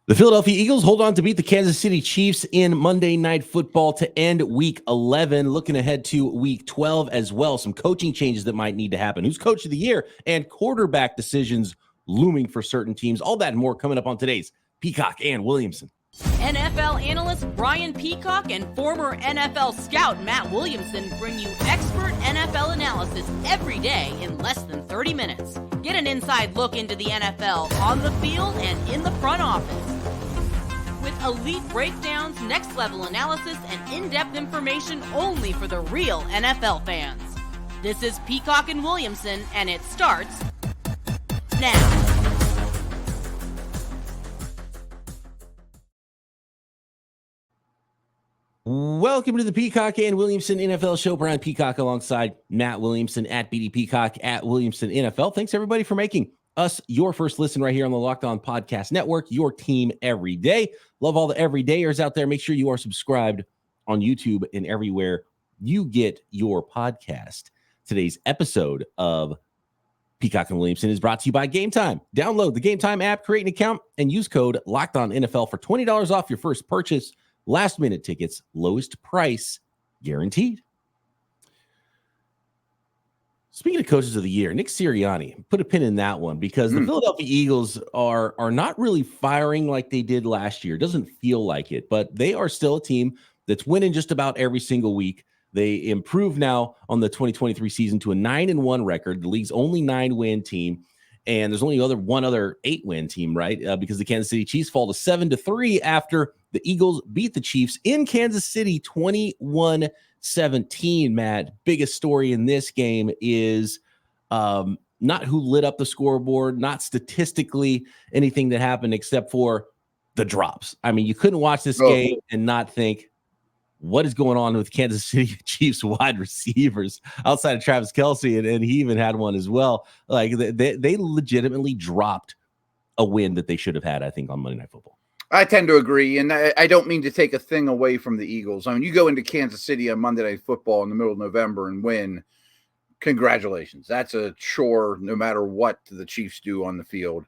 The Philadelphia Eagles hold on to beat the Kansas City Chiefs in Monday Night Football to end Week 11. Looking ahead to Week 12 as well. Some coaching changes that might need to happen. Who's Coach of the Year and quarterback decisions looming for certain teams. All that and more coming up on today's Peacock and Williamson. NFL analyst Brian Peacock and former NFL scout Matt Williamson bring you expert NFL analysis every day in less than 30 minutes. Get an inside look into the NFL on the field and in the front office. With elite breakdowns, next-level analysis, and in-depth information only for the real NFL fans. This is Peacock and Williamson, and it starts now. Welcome to the Peacock and Williamson NFL Show. Brian Peacock alongside Matt Williamson at BD Peacock at Williamson NFL. Thanks, everybody, for making us your first listen right here on the Locked On Podcast Network, your team every day. Love all the everydayers out there. Make sure you are subscribed on YouTube and everywhere you get your podcast. Today's episode of Peacock and Williamson is brought to you by Gametime. Download the Gametime app, create an account, and use code LOCKEDONNFL for $20 off your first purchase. Last minute tickets, lowest price guaranteed. Speaking of coaches of the year, Nick Sirianni, put a pin in that one because the Philadelphia Eagles are not really firing like they did last year. It doesn't feel like it, but they are still a team that's winning just about every single week. They improved now on the 2023 season to a 9-1 record, the league's only 9-win team. And there's only one other 8-win team, right? Because the Kansas City Chiefs fall to 7-3 after the Eagles beat the Chiefs in Kansas City 21-17. Matt, biggest story in this game is not who lit up the scoreboard, not statistically anything that happened except for the drops. I mean, you couldn't watch this game and not think, what is going on with Kansas City Chiefs wide receivers outside of Travis Kelce? And he even had one as well. Like they legitimately dropped a win that they should have had, I think, on Monday Night Football. I tend to agree. And I don't mean to take a thing away from the Eagles. I mean, you go into Kansas City on Monday Night Football in the middle of November and win. Congratulations. That's a chore no matter what the Chiefs do on the field.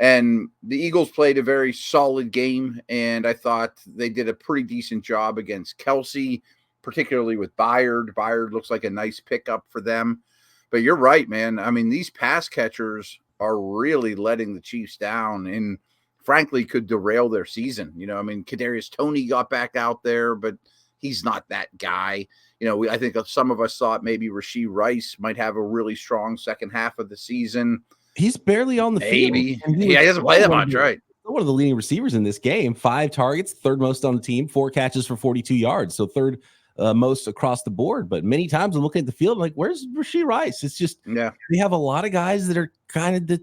And the Eagles played a very solid game, and I thought they did a pretty decent job against Kelce, particularly with Byard. Byard looks like a nice pickup for them. But you're right, man. I mean, these pass catchers are really letting the Chiefs down and, frankly, could derail their season. You know, I mean, Kadarius Toney got back out there, but he's not that guy. You know, I think some of us thought maybe Rashee Rice might have a really strong second half of the season. He's barely on the field. He doesn't play that much, right? One of the leading receivers in this game, 5 targets, third most on the team, 4 catches for 42 yards. So third most across the board. But many times I'm looking at the field, I'm like, where's Rashee Rice? It's just, they have a lot of guys that are kind of the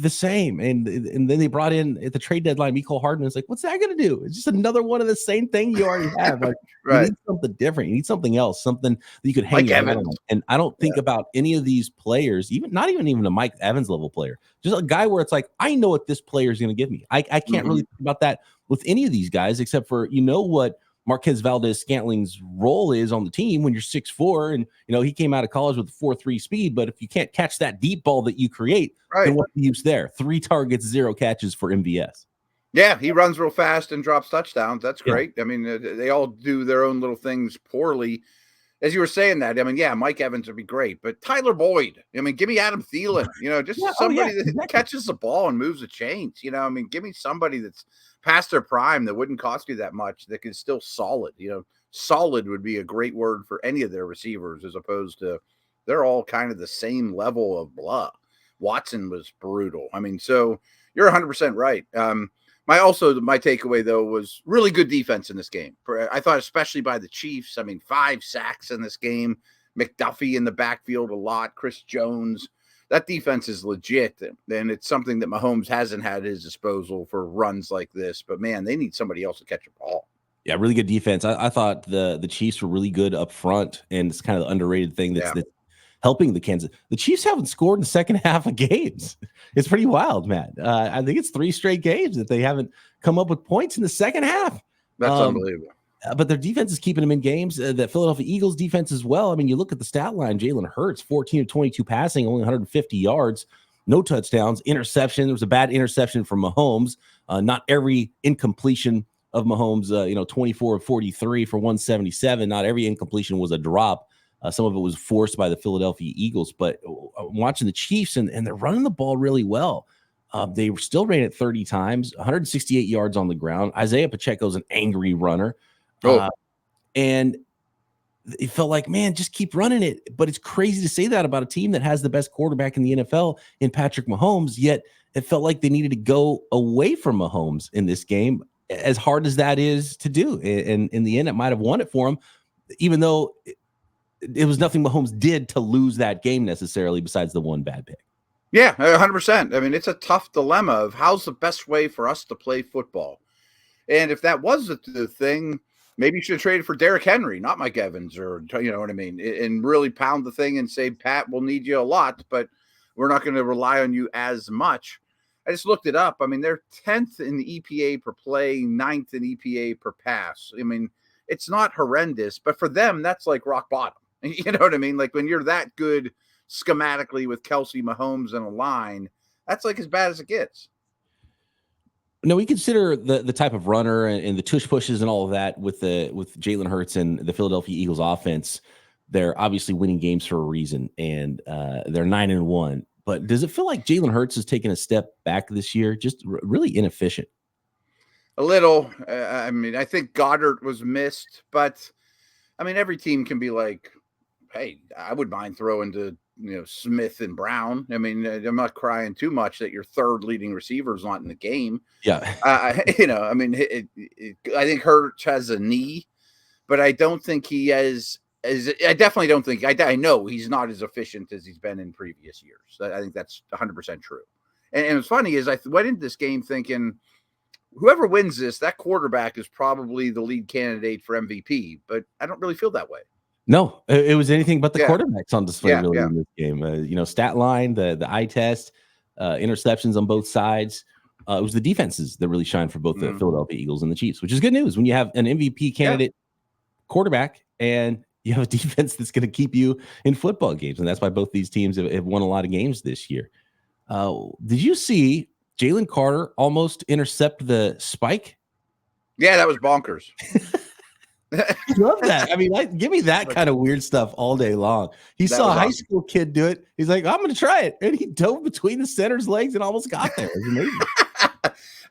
same. And then they brought in at the trade deadline, Mecole Hardman. It's like, what's that going to do? It's just another one of the same thing you already have. Like, right. You need something different. You need something else, something that you could hang your hat on. And I don't think about any of these players, not even a Mike Evans level player, just a guy where it's like, I know what this player is going to give me. I can't really think about that with any of these guys, except for, what Marquez Valdes-Scantling's role is on the team when you're 6'4", and he came out of college with 4.3 speed. But if you can't catch that deep ball that you create, then what's the use there? 3 targets, 0 catches for MVS. Yeah, he runs real fast and drops touchdowns. That's great. I mean, they all do their own little things poorly. As you were saying that, I mean, Mike Evans would be great, but Tyler Boyd, I mean, give me Adam Thielen, somebody that catches the ball and moves the chains. I mean, give me somebody that's past their prime that wouldn't cost you that much, that is still solid. Solid would be a great word for any of their receivers, as opposed to they're all kind of the same level of blah. Watson was brutal. I mean, so you're 100% right. My takeaway, though, was really good defense in this game. I thought, especially by the Chiefs. I mean, 5 sacks in this game. McDuffie in the backfield a lot. Chris Jones. That defense is legit, and it's something that Mahomes hasn't had at his disposal for runs like this. But, man, they need somebody else to catch a ball. Yeah, really good defense. I thought the Chiefs were really good up front, and it's kind of the underrated thing that's helping the Kansas. The Chiefs haven't scored in the second half of games. It's pretty wild, Matt. I think it's 3 straight games that they haven't come up with points in the second half. That's unbelievable. But their defense is keeping them in games. The Philadelphia Eagles defense as well. I mean, you look at the stat line, Jalen Hurts, 14 of 22 passing, only 150 yards. no touchdowns, interception. There was a bad interception from Mahomes. Not every incompletion of Mahomes, 24 of 43 for 177. Not every incompletion was a drop. Some of it was forced by the Philadelphia Eagles. But watching the Chiefs, and they're running the ball really well. They still ran it 30 times, 168 yards on the ground. Isaiah Pacheco's an angry runner. And it felt like, man, just keep running it. But it's crazy to say that about a team that has the best quarterback in the NFL in Patrick Mahomes, yet it felt like they needed to go away from Mahomes in this game, as hard as that is to do. And in the end, it might have won it for him, even though it was nothing Mahomes did to lose that game necessarily besides the one bad pick. Yeah, 100%. I mean, it's a tough dilemma of how's the best way for us to play football. And if that was the thing, maybe you should have traded for Derrick Henry, not Mike Evans, or you know what I mean, and really pound the thing and say, Pat, we'll need you a lot, but we're not going to rely on you as much. I just looked it up. I mean, they're 10th in the EPA per play, 9th in EPA per pass. I mean, it's not horrendous, but for them, that's like rock bottom. You know what I mean? Like when you're that good schematically with Kelsey, Mahomes, and a line, that's like as bad as it gets. No, we consider the type of runner and the tush pushes and all of that with Jalen Hurts and the Philadelphia Eagles offense. They're obviously winning games for a reason, and they're 9-1. But does it feel like Jalen Hurts has taken a step back this year? Just really inefficient. A little. I mean, I think Goddard was missed, but I mean, every team can be like, hey, I would mind throwing to Smith and Brown. I mean, I'm not crying too much that your third leading receiver is not in the game. Yeah. I mean, I think Hurts has a knee, but I don't think he has. I definitely don't think. I know he's not as efficient as he's been in previous years. I think that's 100% true. And what's funny is I went into this game thinking, whoever wins this, that quarterback is probably the lead candidate for MVP. But I don't really feel that way. No, it was anything but the quarterbacks on display really in this game. Stat line, the eye test, interceptions on both sides. It was the defenses that really shined for both the Philadelphia Eagles and the Chiefs, which is good news when you have an MVP candidate quarterback and you have a defense that's going to keep you in football games. And that's why both these teams have won a lot of games this year. Did you see Jalen Carter almost intercept the spike? Yeah, that was bonkers. Love that. I mean, give me that kind of weird stuff all day long. He saw a high school kid do it. He's like, I'm going to try it. And he dove between the center's legs and almost got there. It was amazing.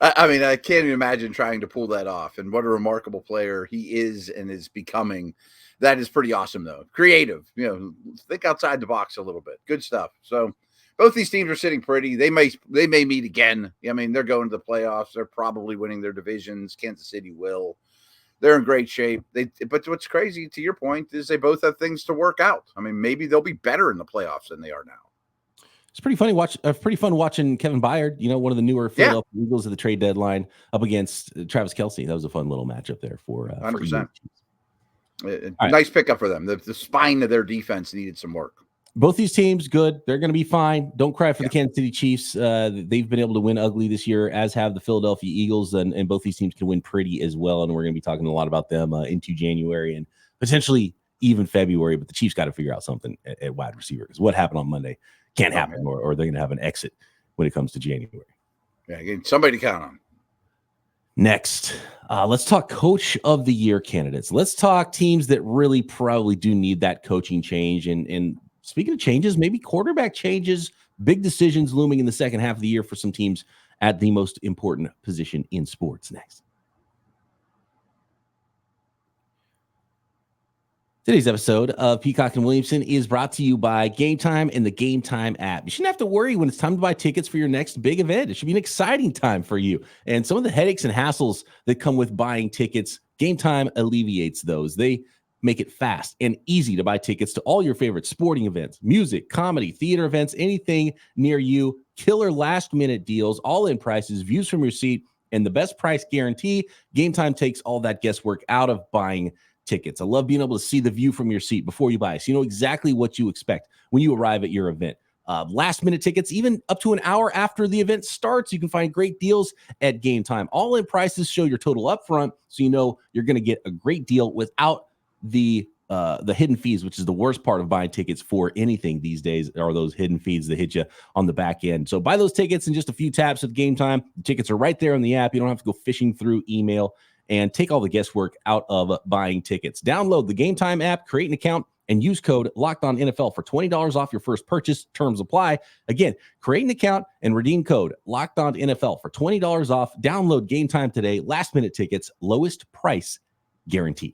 I mean, I can't even imagine trying to pull that off. And what a remarkable player he is and is becoming. That is pretty awesome, though. Creative, think outside the box a little bit. Good stuff. So both these teams are sitting pretty. They may meet again. I mean, they're going to the playoffs. They're probably winning their divisions. Kansas City will. They're in great shape. But what's crazy, to your point, is they both have things to work out. I mean, maybe they'll be better in the playoffs than they are now. It's pretty funny. Pretty fun watching Kevin Byard, one of the newer Philadelphia Eagles at the trade deadline, up against Travis Kelce. That was a fun little matchup there for 100%. Nice pickup for them. The spine of their defense needed some work. Both these teams, good. They're going to be fine. Don't cry for the Kansas City Chiefs. They've been able to win ugly this year, as have the Philadelphia Eagles, and both these teams can win pretty as well. And we're going to be talking a lot about them into January and potentially even February. But the Chiefs got to figure out something at wide receiver, because what happened on Monday can't happen, or they're going to have an exit when it comes to January. Yeah, somebody to count on. Next, let's talk coach of the year candidates. Let's talk teams that really probably do need that coaching change. And speaking of changes, maybe quarterback changes, big decisions looming in the second half of the year for some teams at the most important position in sports. Next. Today's episode of Peacock and Williamson is brought to you by Gametime and the Gametime app. You shouldn't have to worry when it's time to buy tickets for your next big event. It should be an exciting time for you. And some of the headaches and hassles that come with buying tickets, Gametime alleviates those. They make it fast and easy to buy tickets to all your favorite sporting events, music, comedy, theater events, anything near you. Killer last-minute deals, all-in prices, views from your seat, and the best price guarantee. Gametime takes all that guesswork out of buying tickets. I love being able to see the view from your seat before you buy, so you know exactly what you expect when you arrive at your event. Last-minute tickets, even up to an hour after the event starts, you can find great deals at Gametime. All-in prices show your total upfront, so you know you're going to get a great deal without the the hidden fees, which is the worst part of buying tickets for anything these days, are those hidden fees that hit you on the back end. So buy those tickets in just a few taps at Gametime. The tickets are right there on the app. You don't have to go fishing through email, and take all the guesswork out of buying tickets. Download the Gametime app, create an account, and use code LOCKEDONNFL for $20 off your first purchase. Terms apply. Again, create an account and redeem code LOCKEDONNFL for $20 off. Download Gametime today. Last-minute tickets, lowest price guaranteed.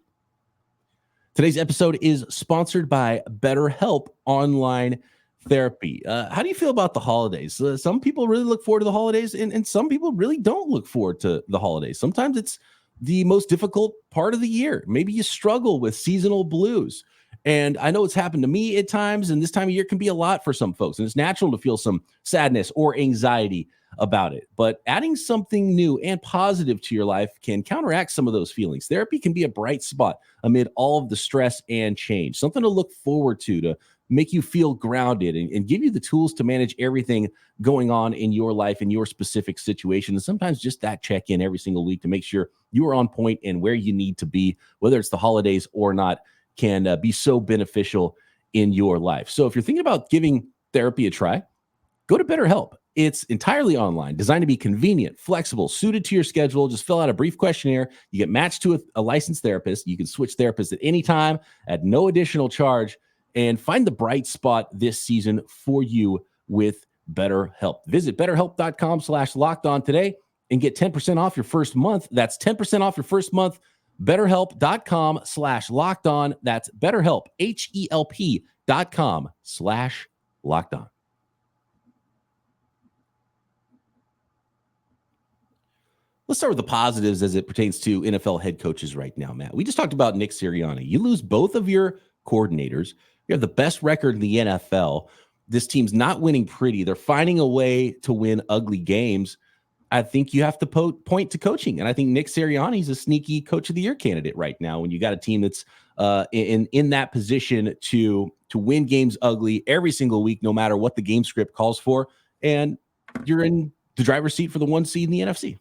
Today's episode is sponsored by BetterHelp Online Therapy. How do you feel about the holidays? Some people really look forward to the holidays, and some people really don't look forward to the holidays. Sometimes it's the most difficult part of the year. Maybe you struggle with seasonal blues. And I know it's happened to me at times, and this time of year can be a lot for some folks. And it's natural to feel some sadness or anxiety about it. But adding something new and positive to your life can counteract some of those feelings. Therapy can be a bright spot amid all of the stress and change, something to look forward to make you feel grounded and give you the tools to manage everything going on in your life, in your specific situation. And sometimes just that check-in every single week to make sure you are on point and where you need to be, whether it's the holidays or not, can be so beneficial in your life. So if you're thinking about giving therapy a try, go to BetterHelp. It's entirely online, designed to be convenient, flexible, suited to your schedule. Just fill out a brief questionnaire. You get matched to a licensed therapist. You can switch therapists at any time at no additional charge, and find the bright spot this season for you with BetterHelp. Visit BetterHelp.com/lockedon today and get 10% off your first month. That's 10% off your first month. BetterHelp.com/lockedon. That's BetterHelp, HELP.com/lockedon. Let's start with the positives as it pertains to NFL head coaches right now, Matt. We just talked about Nick Sirianni. You lose both of your coordinators. You have the best record in the NFL. This team's not winning pretty. They're finding a way to win ugly games. I think you have to point to coaching. And I think Nick Sirianni is a sneaky coach of the year candidate right now when you got a team that's in that position to win games ugly every single week, no matter what the game script calls for. And you're in the driver's seat for the 1 seed in the NFC.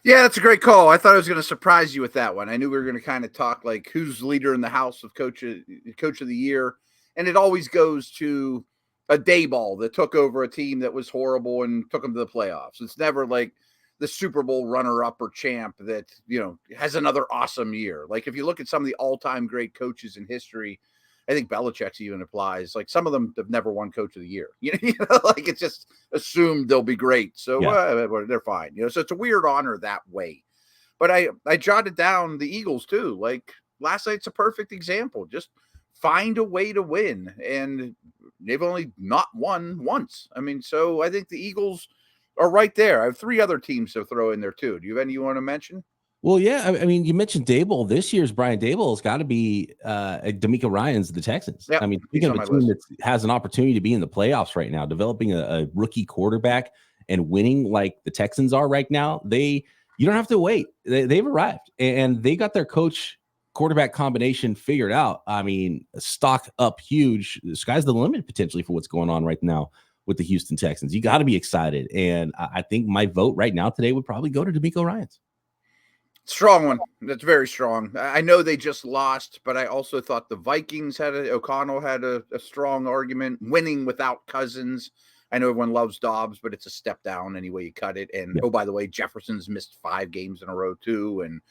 Yeah, that's a great call. I thought I was going to surprise you with that one. I knew we were going to kind of talk like who's leader in the house of coach of the year. And it always goes to a Dayball that took over a team that was horrible and took them to the playoffs. It's never like the Super Bowl runner-up or champ that, has another awesome year. Like if you look at some of the all-time great coaches in history, I think Belichick's even applies. Like some of them have never won coach of the year. Like it's just assumed they'll be great. So they're fine. So it's a weird honor that way. But I jotted down the Eagles too. Like last night's a perfect example. Just find a way to win. And they've only not won once. I mean, so I think the Eagles are right there. I have 3 other teams to throw in there too. Do you have any you want to mention? Well, yeah. I mean, you mentioned Daboll. This year's Brian Daboll has got to be D'Amico Ryan's the Texans. Yep, I mean, speaking of a team that has an opportunity to be in the playoffs right now, developing a rookie quarterback and winning like the Texans are right now, you don't have to wait. They've arrived, and they got their coach quarterback combination figured out. I mean, stock up huge. The sky's the limit potentially for what's going on right now with the Houston Texans. You got to be excited. And I think my vote right now today would probably go to D'Amico Ryan's. Strong one. That's very strong. I know they just lost, but I also thought the Vikings O'Connell had a strong argument winning without Cousins. I know everyone loves Dobbs, but it's a step down any way you cut it. And by the way, Jefferson's missed 5 games in a row too. And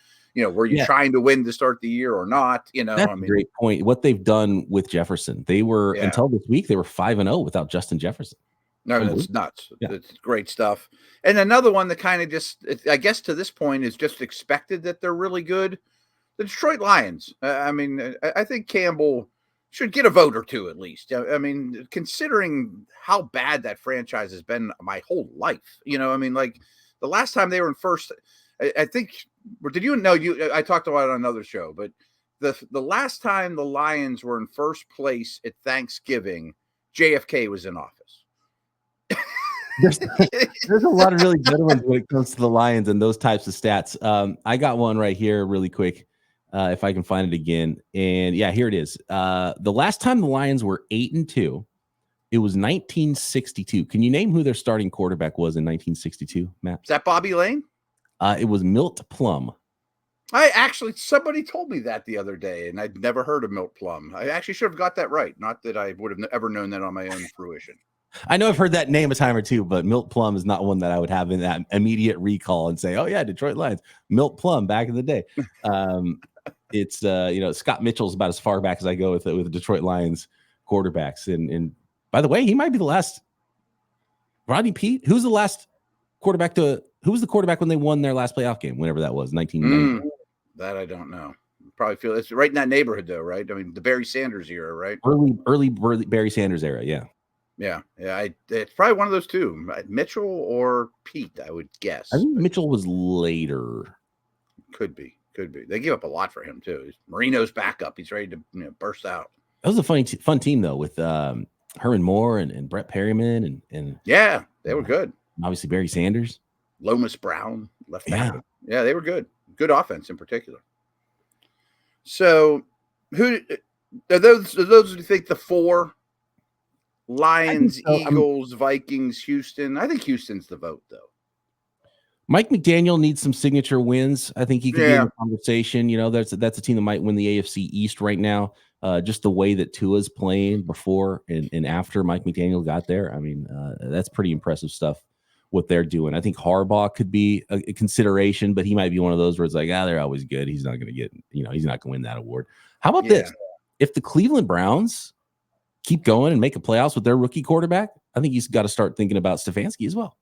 were you trying to win to start the year or not? That's a great point. What they've done with Jefferson, they were until this week, they were 5-0 without Justin Jefferson. No, that's nuts. Yeah. It's great stuff. And another one that kind of just, I guess to this point is just expected that they're really good. The Detroit Lions. I think Campbell should get a vote or two at least. I mean, considering how bad that franchise has been my whole life, like the last time they were in first, I think, did you know I talked about it on another show, but the last time the Lions were in first place at Thanksgiving, JFK was in office. There's a lot of really good ones when it comes to the Lions and those types of stats. I got one right here really quick, if I can find it again. And yeah, here it is. The last time the Lions were 8-2, it was 1962. Can you name who their starting quarterback was in 1962, Matt? Is that Bobby Lane? It was Milt Plum. Somebody told me that the other day, and I'd never heard of Milt Plum. I actually should have got that right. Not that I would have ever known that on my own fruition. I know I've heard that name a time or two, but Milt Plum is not one that I would have in that immediate recall and say, oh yeah, Detroit Lions, Milt Plum back in the day. It's Scott Mitchell's about as far back as I go with the Detroit Lions quarterbacks. And by the way, he might be the last. Rodney Pete, who was the quarterback when they won their last playoff game, whenever that was, 1990? That I don't know. Probably feel it's right in that neighborhood though, right? I mean, the Barry Sanders era, right? Early Barry Sanders era, yeah. Yeah. It's probably one of those two, Mitchell or Pete, I would guess. I think Mitchell was later. Could be. They gave up a lot for him too. Marino's backup. He's ready to burst out. That was a fun team though, with Herman Moore and Brett Perryman and yeah, they were good. Obviously Barry Sanders, Lomas Brown, left back. Yeah, they were good. Good offense in particular. So, who are those? Are those you think the four? Lions, Eagles, Vikings, Houston. I think Houston's the vote, though. Mike McDaniel needs some signature wins. I think he could be in the conversation. That's a team that might win the AFC East right now. Just the way that Tua's playing before and after Mike McDaniel got there. I mean, that's pretty impressive stuff, what they're doing. I think Harbaugh could be a consideration, but he might be one of those where it's like, they're always good. He's not going to get, he's not going to win that award. How about this? If the Cleveland Browns keep going and make a playoffs with their rookie quarterback, I think he's got to start thinking about Stefanski as well.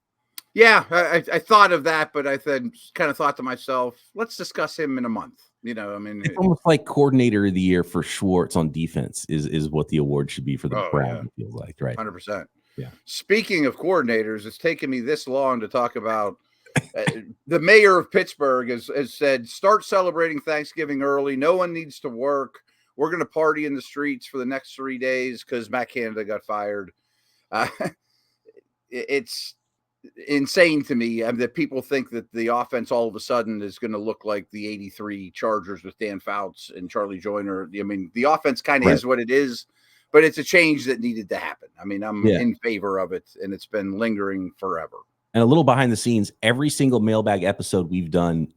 Yeah, I thought of that, but I then kind of thought to myself, let's discuss him in a month. It's almost like coordinator of the year for Schwartz on defense is what the award should be for the Browns. It feels like, right? 100%. Yeah. Speaking of coordinators, it's taken me this long to talk about the mayor of Pittsburgh has said, start celebrating Thanksgiving early. No one needs to work. We're going to party in the streets for the next 3 days because Matt Canada got fired. It's insane to me that people think that the offense all of a sudden is going to look like the 83 Chargers with Dan Fouts and Charlie Joyner. I mean, the offense kind of is what it is, but it's a change that needed to happen. I mean, I'm in favor of it, and it's been lingering forever. And a little behind the scenes, every single mailbag episode we've done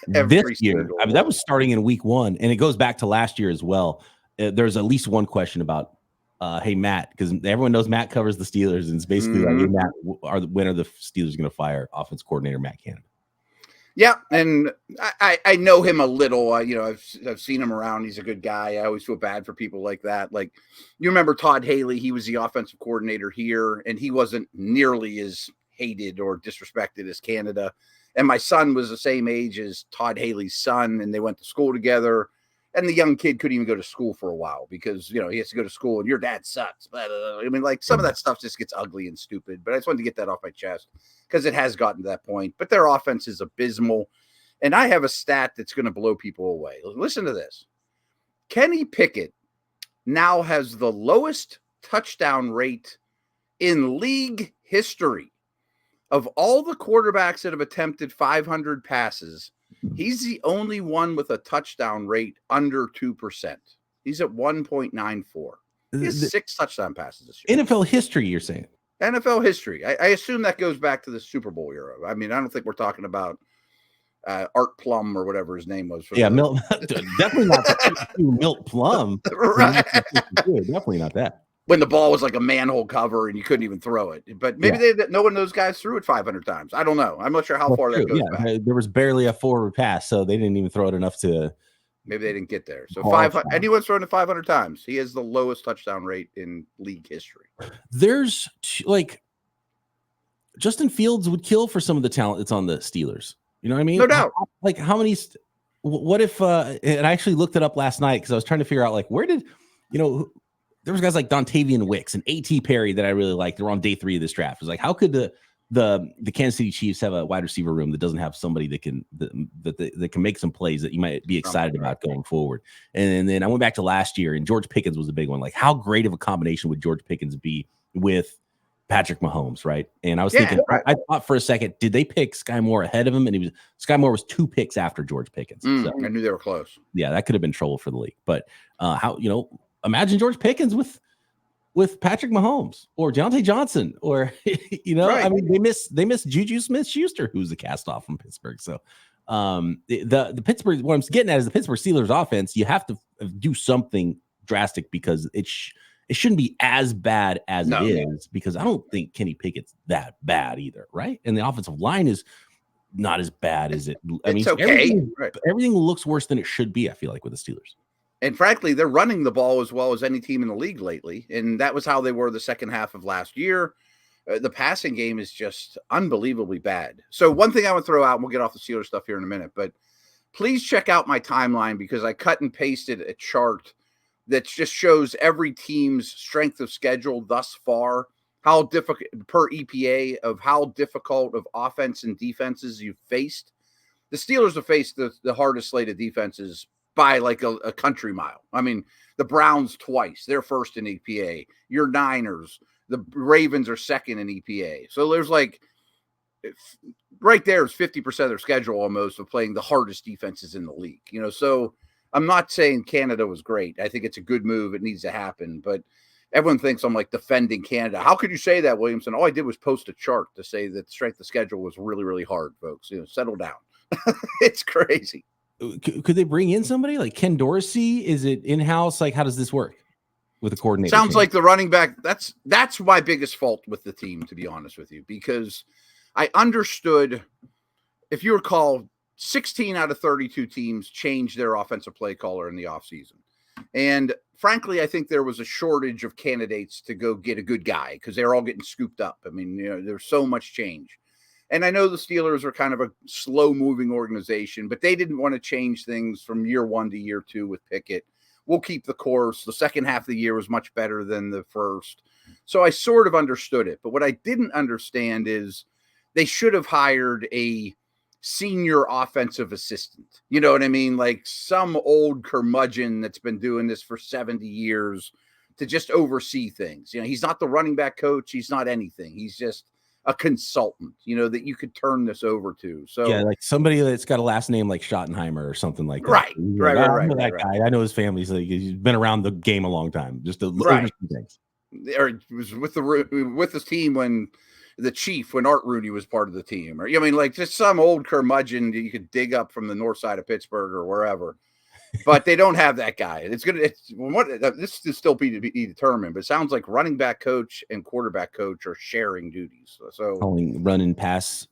this year, I mean, that was starting in week 1, and it goes back to last year as well. There's at least one question about, hey, Matt, because everyone knows Matt covers the Steelers, and it's basically like, hey, Matt, when are the Steelers going to fire offense coordinator Matt Canada? Yeah, and I know him a little. I've seen him around. He's a good guy. I always feel bad for people like that. Like, you remember Todd Haley? He was the offensive coordinator here, and he wasn't nearly as hated or disrespected as Canada. And my son was the same age as Todd Haley's son, and they went to school together. And the young kid couldn't even go to school for a while because, he has to go to school and your dad sucks. I mean, like, some of that stuff just gets ugly and stupid. But I just wanted to get that off my chest because it has gotten to that point. But their offense is abysmal. And I have a stat that's going to blow people away. Listen to this. Kenny Pickett now has the lowest touchdown rate in league history. Of all the quarterbacks that have attempted 500 passes, he's the only one with a touchdown rate under 2%. He's at 1.94. He has 6 touchdown passes this year. NFL history, you're saying? NFL history. I assume that goes back to the Super Bowl era. I mean, I don't think we're talking about Art Plum or whatever his name was. Milt, definitely not Milt Plum. Right. Definitely not that. When the ball was like a manhole cover and you couldn't even throw it. But maybe no one of those guys threw it 500 times. I don't know. I'm not sure how far that goes back. There was barely a forward pass, so they didn't even throw it enough to. Maybe they didn't get there. So 500. Anyone's thrown it 500 times. He has the lowest touchdown rate in league history. There's Justin Fields would kill for some of the talent that's on the Steelers. You know what I mean? No doubt. How many? What if? And I actually looked it up last night because I was trying to figure out where did there was guys like Dontavian Wicks and A.T. Perry that I really liked. They're on day 3 of this draft. It was like, how could the Kansas City Chiefs have a wide receiver room that doesn't have somebody that can make some plays that you might be excited about going forward? And then I went back to last year, and George Pickens was a big one. Like, how great of a combination would George Pickens be with Patrick Mahomes, right? And I was thinking, I thought for a second, did they pick Sky Moore ahead of him? And Sky Moore was 2 picks after George Pickens. So, I knew they were close. Yeah, that could have been trouble for the league. But imagine George Pickens with Patrick Mahomes or Deontay Johnson, or I mean, they miss Juju Smith-Schuster, who's a cast off from Pittsburgh. So The Pittsburgh, what I'm getting at is the Pittsburgh Steelers offense, you have to do something drastic because it shouldn't be as bad as it is, because I don't think Kenny Pickett's that bad either, right? And the offensive line is not as bad as it. I mean, okay. Everything looks worse than it should be, I feel like, with the Steelers. And frankly, they're running the ball as well as any team in the league lately. And that was how they were the second half of last year. The passing game is just unbelievably bad. So one thing I would throw out, and we'll get off the Steelers stuff here in a minute, but please check out my timeline, because I cut and pasted a chart that just shows every team's strength of schedule thus far, how difficult per EPA of how difficult of offense and defenses you've faced. The Steelers have faced the hardest slate of defenses by like a country mile. I mean, the Browns twice, they're first in EPA. Your Niners, the Ravens are second in EPA. So there's like, right there is 50% of their schedule almost of playing the hardest defenses in the league. You know, so I'm not saying Canada was great. I think it's a good move. It needs to happen. But everyone thinks I'm like defending Canada. How could you say that, Williamson? All I did was post a chart to say that the strength of schedule was really, really hard, folks. You know, settle down. It's crazy. Could they bring in somebody like Ken Dorsey? Is it in-house? Like, how does this work with the coordinator? Sounds like the running back. That's my biggest fault with the team, to be honest with you, because I understood, if you recall, 16 out of 32 teams changed their offensive play caller in the offseason. And frankly, I think there was a shortage of candidates to go get a good guy because they're all getting scooped up. I mean, you know, there's so much change. And I know the Steelers are kind of a slow-moving organization, but they didn't want to change things from year one to year two with Pickett. We'll keep the course. The second half of the year was much better than the first. So I sort of understood it. But what I didn't understand is they should have hired a senior offensive assistant. You know what I mean? Like some old curmudgeon that's been doing this for 70 years to just oversee things. You know, he's not the running back coach. He's not anything. He's just a consultant, you know, that you could turn this over to. So yeah, like somebody that's got a last name like Schottenheimer or something like that. Right. I know that guy. I know his family's like, he's been around the game a long time. Just to oversee things. Or it was with his team when Art Rooney was part of the team, or I mean, like just some old curmudgeon that you could dig up from the north side of Pittsburgh or wherever. But they don't have that guy. This is still be determined, but it sounds like running back coach and quarterback coach are sharing duties. So running pass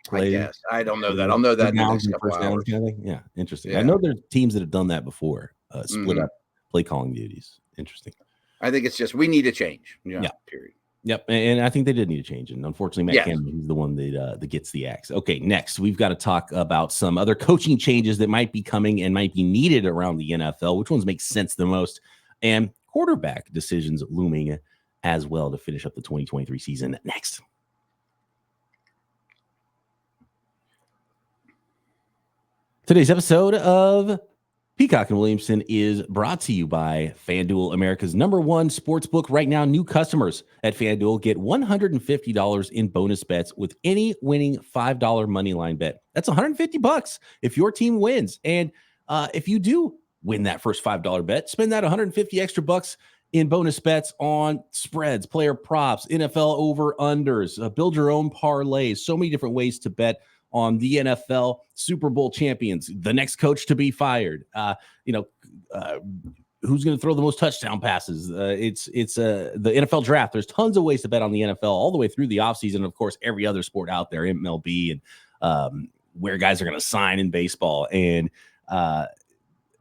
play. I guess I don't know that. I'll know that in the next couple hours. Kind of thing. Yeah, interesting. Yeah. I know there's teams that have done that before. Split up play calling duties. Interesting. I think it's just we need a change. Yeah. Period. Yep, and I think they did need a change, and unfortunately, Matt Campbell, he's the one that gets the axe. Okay, next we've got to talk about some other coaching changes that might be coming and might be needed around the NFL. Which ones make sense the most, and quarterback decisions looming as well to finish up the 2023 season. Next. Today's episode of Peacock and Williamson is brought to you by FanDuel, America's #1 sportsbook. Right now, new customers at FanDuel get $150 in bonus bets with any winning $5 money line bet. That's $150 if your team wins. And if you do win that first $5 bet, spend that $150 extra bucks in bonus bets on spreads, player props, NFL over-unders, build your own parlays. So many different ways to bet on the NFL, Super Bowl champions, the next coach to be fired, who's going to throw the most touchdown passes. It's the NFL draft. There's tons of ways to bet on the NFL all the way through the offseason. And of course, every other sport out there, MLB and where guys are going to sign in baseball, and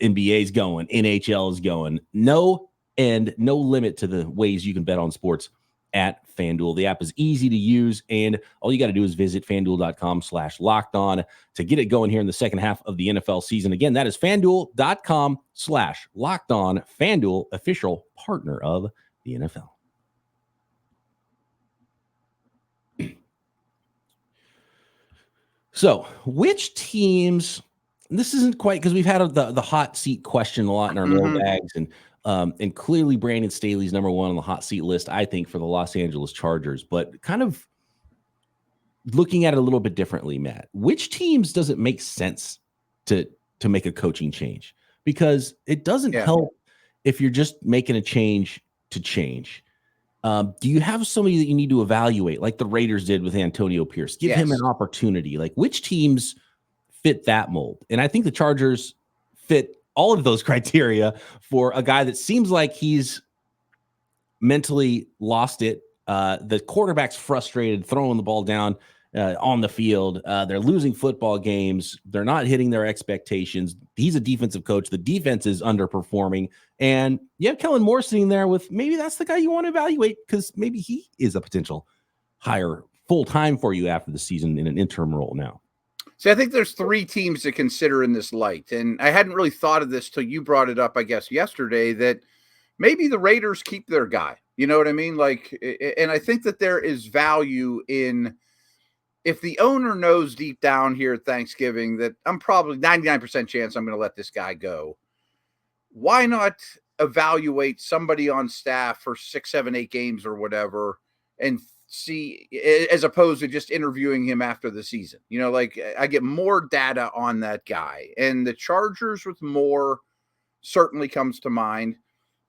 NBA's going, NHL is going. No limit to the ways you can bet on sports at FanDuel. The app is easy to use, and all you got to do is visit FanDuel.com/lockedon to get it going here in the second half of the NFL season. Again, that is FanDuel.com/lockedon. FanDuel, official partner of the NFL. So, which teams? This isn't quite because we've had the hot seat question a lot in our mailbags, and clearly Brandon Staley's #1 on the hot seat list, I think, for the Los Angeles Chargers. But kind of looking at it a little bit differently, Matt, which teams does it make sense to make a coaching change? Because it doesn't help if you're just making a change to change. Do you have somebody that you need to evaluate, like the Raiders did with Antonio Pierce? Give him an opportunity. Like, which teams fit that mold. And I think the Chargers fit all of those criteria for a guy that seems like he's mentally lost it. The quarterback's frustrated, throwing the ball down on the field. They're losing football games. They're not hitting their expectations. He's a defensive coach. The defense is underperforming. And you have Kellen Moore sitting there with maybe that's the guy you want to evaluate because maybe he is a potential hire full-time for you after the season in an interim role now. See, I think there's 3 teams to consider in this light. And I hadn't really thought of this till you brought it up, I guess, yesterday, that maybe the Raiders keep their guy. You know what I mean? Like, and I think that there is value in if the owner knows deep down here at Thanksgiving that I'm probably 99% chance I'm going to let this guy go. Why not evaluate somebody on staff for 6, 7, 8 games or whatever and see, as opposed to just interviewing him after the season? You know, like I get more data on that guy, and the Chargers with Moore certainly comes to mind.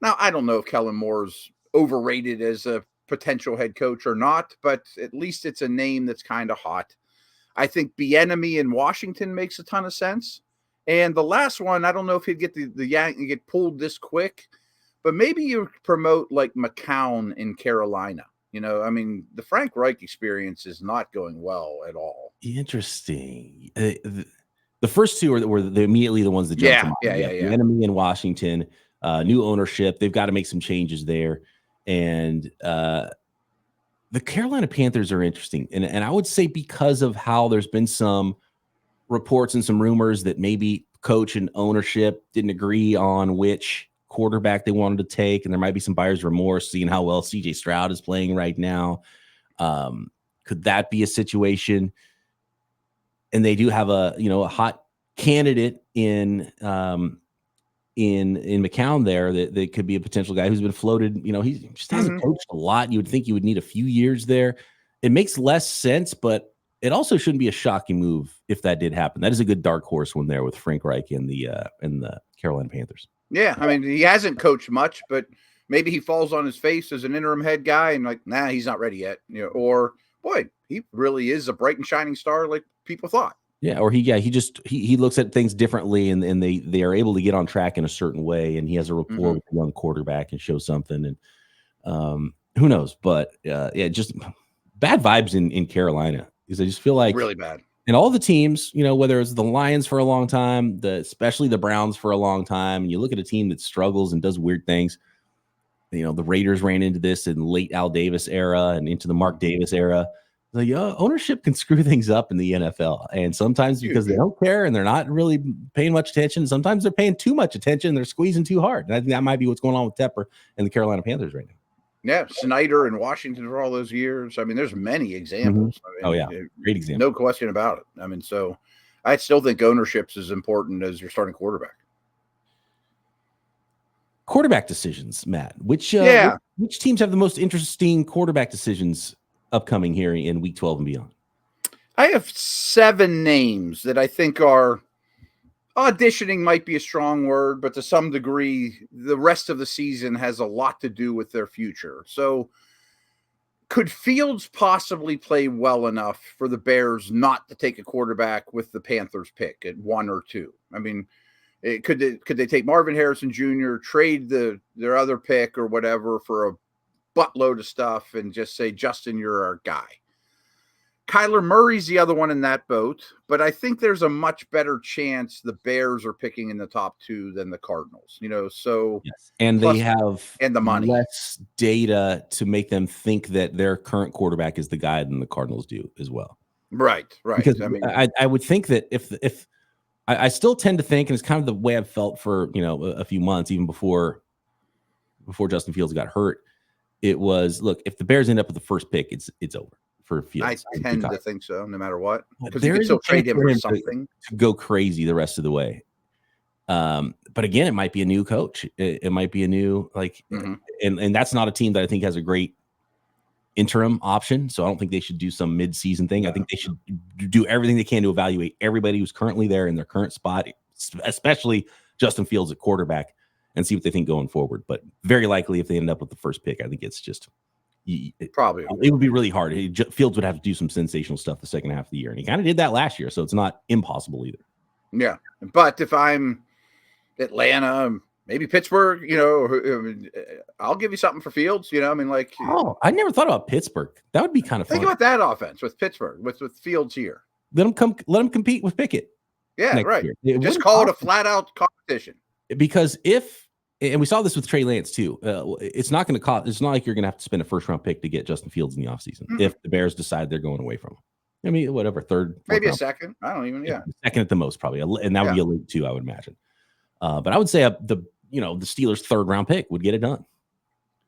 Now, I don't know if Kellen Moore's overrated as a potential head coach or not, but at least it's a name that's kind of hot. I think Bieniemy in Washington makes a ton of sense. And the last one, I don't know if he'd get the yank and get pulled this quick, but maybe you promote like McCown in Carolina. You know, I mean, the Frank Reich experience is not going well at all. Interesting. The first two were immediately the ones that jumped to mind. Yeah. Bieniemy in Washington, new ownership. They've got to make some changes there. And the Carolina Panthers are interesting. And I would say because of how there's been some reports and some rumors that maybe coach and ownership didn't agree on which quarterback they wanted to take. And there might be some buyer's remorse seeing how well CJ Stroud is playing right now. Could that be a situation? And they do have a hot candidate in McCown there that could be a potential guy who's been floated. You know, he just hasn't coached a lot. You would think you would need a few years there. It makes less sense, but it also shouldn't be a shocking move if that did happen. That is a good dark horse one there with Frank Reich in the Carolina Panthers. Yeah, I mean, he hasn't coached much, but maybe he falls on his face as an interim head guy and like, nah, he's not ready yet. You know, or boy, he really is a bright and shining star like people thought. Yeah, or he looks at things differently, and they are able to get on track in a certain way, and he has a rapport with a young quarterback and show something, and who knows? But just bad vibes in Carolina because I just feel like really bad. And all the teams, you know, whether it's the Lions for a long time, especially the Browns for a long time, and you look at a team that struggles and does weird things. You know, the Raiders ran into this in late Al Davis era and into the Mark Davis era. Like, ownership can screw things up in the NFL, and sometimes because they don't care and they're not really paying much attention. Sometimes they're paying too much attention and they're squeezing too hard. And I think that might be what's going on with Tepper and the Carolina Panthers right now. Yeah, Snyder in Washington for all those years. I mean, there's many examples. I mean, great example. No question about it. I mean, so I still think ownership's as important as your starting quarterback. Quarterback decisions, Matt. Which teams have the most interesting quarterback decisions upcoming here in week 12 and beyond? I have 7 names that I think are auditioning might be a strong word, but to some degree, the rest of the season has a lot to do with their future. So could Fields possibly play well enough for the Bears not to take a quarterback with the Panthers pick at 1 or 2? I mean, could they take Marvin Harrison Jr., trade their other pick or whatever for a buttload of stuff and just say, Justin, you're our guy? Kyler Murray's the other one in that boat, but I think there's a much better chance the Bears are picking in the top 2 than the Cardinals, you know, so. Yes. And they have the money. Less data to make them think that their current quarterback is the guy than the Cardinals do as well. Right. Because I mean, I would think that if I still tend to think, and it's kind of the way I've felt for, a few months, even before Justin Fields got hurt, it was, look, if the Bears end up with the first pick, it's over for Fields. I tend to think so, no matter what, because you can still trade him for something to go crazy the rest of the way. But again, it might be a new coach. It might be a new and that's not a team that I think has a great interim option. So I don't think they should do some mid-season thing. I think they should do everything they can to evaluate everybody who's currently there in their current spot, especially Justin Fields at quarterback, and see what they think going forward. But very likely, if they end up with the first pick, I think it's just Probably it would be really hard. Fields would have to do some sensational stuff the second half of the year, and he kind of did that last year, so it's not impossible either. Yeah, but if I'm Atlanta, maybe Pittsburgh, I'll give you something for Fields. I never thought about Pittsburgh. That would be kind of fun. Think about that offense with Pittsburgh, with Fields here. Let him compete with Pickett. Yeah, right. Just call it a flat out competition. Because and we saw this with Trey Lance too. It's not going to cost. It's not like you're going to have to spend a first round pick to get Justin Fields in the offseason if the Bears decide they're going away from him. I mean, whatever, third, maybe a second. I don't even. Second at the most, probably, and that would be a late too, I would imagine. But I would say the Steelers' third round pick would get it done.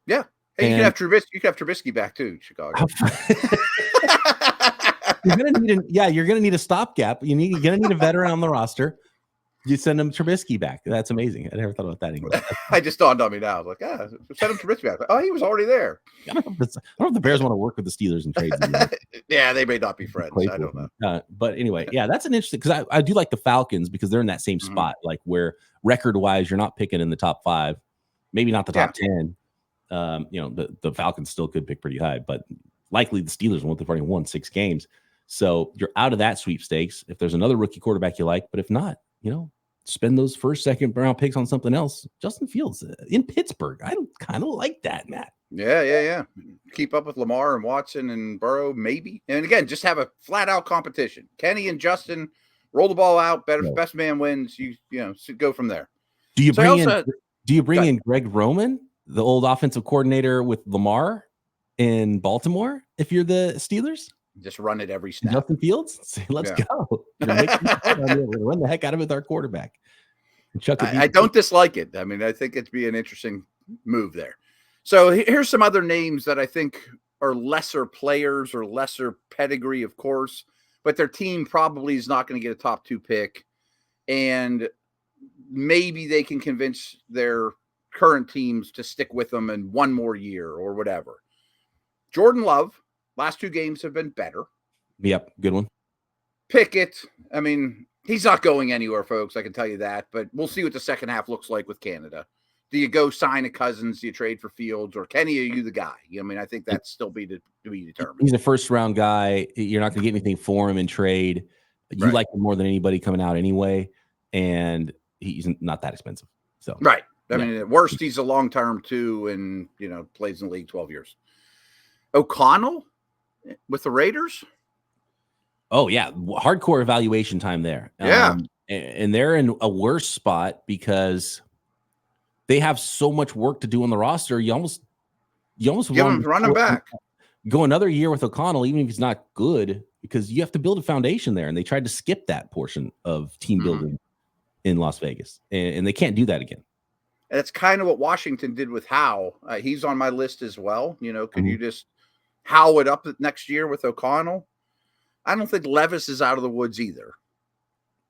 Yeah, hey, you can have Trubisky. You can have Trubisky back too, Chicago. You're gonna need a stopgap. You're gonna need a veteran on the roster. You send him Trubisky back. That's amazing. I never thought about that anymore. I just dawned on me now. I was like, send him Trubisky back. Oh, he was already there. I don't know if the Bears want to work with the Steelers and trades. Yeah, they may not be friends. I don't know. But anyway, that's an interesting, because I do like the Falcons because they're in that same spot, like where record wise you're not picking in the top 5, maybe not the top 10. The Falcons still could pick pretty high, but likely the Steelers won't. They've already won 6 games. So you're out of that sweepstakes if there's another rookie quarterback you like. But if not, spend those first, second round picks on something else. Justin Fields in Pittsburgh. I kind of like that, Matt. Yeah. Keep up with Lamar and Watson and Burrow, maybe. And again, just have a flat out competition. Kenny and Justin roll the ball out. Best man wins. You go from there. Do you bring in Greg Roman, the old offensive coordinator with Lamar in Baltimore, if you're the Steelers? Just run it every snap. Justin Fields, say, let's go. We're going to run the heck out of it with our quarterback. I don't dislike it. I mean, I think it'd be an interesting move there. So here's some other names that I think are lesser players or lesser pedigree, of course, but their team probably is not going to get a top 2 pick. And maybe they can convince their current teams to stick with them in one more year or whatever. Jordan Love. Last 2 games have been better. Yep, good one. Pickett, I mean, he's not going anywhere, folks. I can tell you that. But we'll see what the second half looks like with Canada. Do you go sign a Cousins? Do you trade for Fields? Or Kenny, are you the guy? I mean, I think that's still to be determined. He's a first-round guy. You're not going to get anything for him in trade. You like him more than anybody coming out anyway. And he's not that expensive. So right. I mean, at worst, he's a long-term too and, plays in the league 12 years. O'Connell? With the Raiders? Oh, yeah. Hardcore evaluation time there. Yeah. And they're in a worse spot because they have so much work to do on the roster. You almost run him back. Go another year with O'Connell, even if he's not good, because you have to build a foundation there. And they tried to skip that portion of team building in Las Vegas. And they can't do that again. That's kind of what Washington did with Howe. He's on my list as well. Could you just Howe it up next year with O'Connell? I don't think Levis is out of the woods either.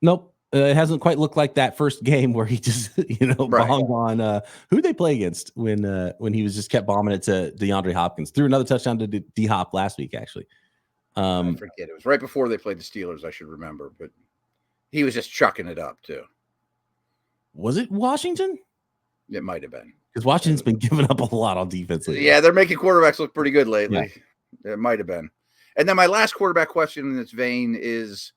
Nope. It hasn't quite looked like that first game where he just, bombed on who they play against when he was just kept bombing it to DeAndre Hopkins. Threw another touchdown to D-Hop last week, actually. I forget. It was right before they played the Steelers, I should remember. But he was just chucking it up, too. Was it Washington? It might have been. Because Washington's been giving up a lot on defense lately. Yeah, they're making quarterbacks look pretty good lately. Yeah. It might have been. And then my last quarterback question in this vein is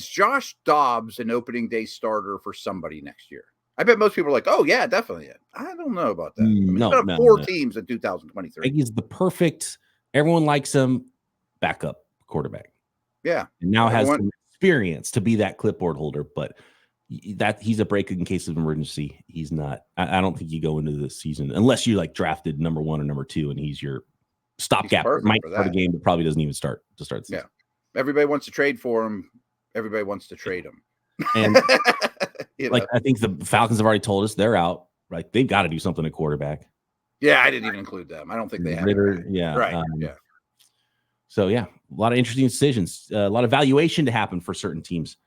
Josh Dobbs an opening day starter for somebody next year? I bet most people are like, oh, yeah, definitely. I don't know about that. No, 4 teams in 2023. I think he's the perfect, everyone likes him, backup quarterback. Yeah. And now has some experience to be that clipboard holder, but that he's a break in case of emergency. He's not. I don't think you go into the season unless you drafted number 1 or number 2, and he's your stopgap. Might start a game, but probably doesn't even start the season. Yeah, everybody wants to trade for him. Everybody wants to trade him. And I think the Falcons have already told us they're out. Right, they've got to do something at quarterback. Yeah, I didn't even include them. I don't think they have. Yeah, right. So a lot of interesting decisions, a lot of valuation to happen for certain teams.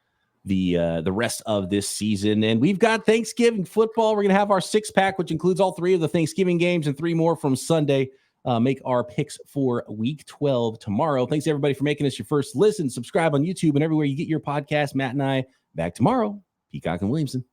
The rest of this season. And we've got Thanksgiving football. We're going to have our 6-pack, which includes all 3 of the Thanksgiving games and 3 more from Sunday. Make our picks for week 12 tomorrow. Thanks everybody for making us your first listen. Subscribe on YouTube and everywhere you get your podcast. Matt and I back tomorrow. Peacock and Williamson.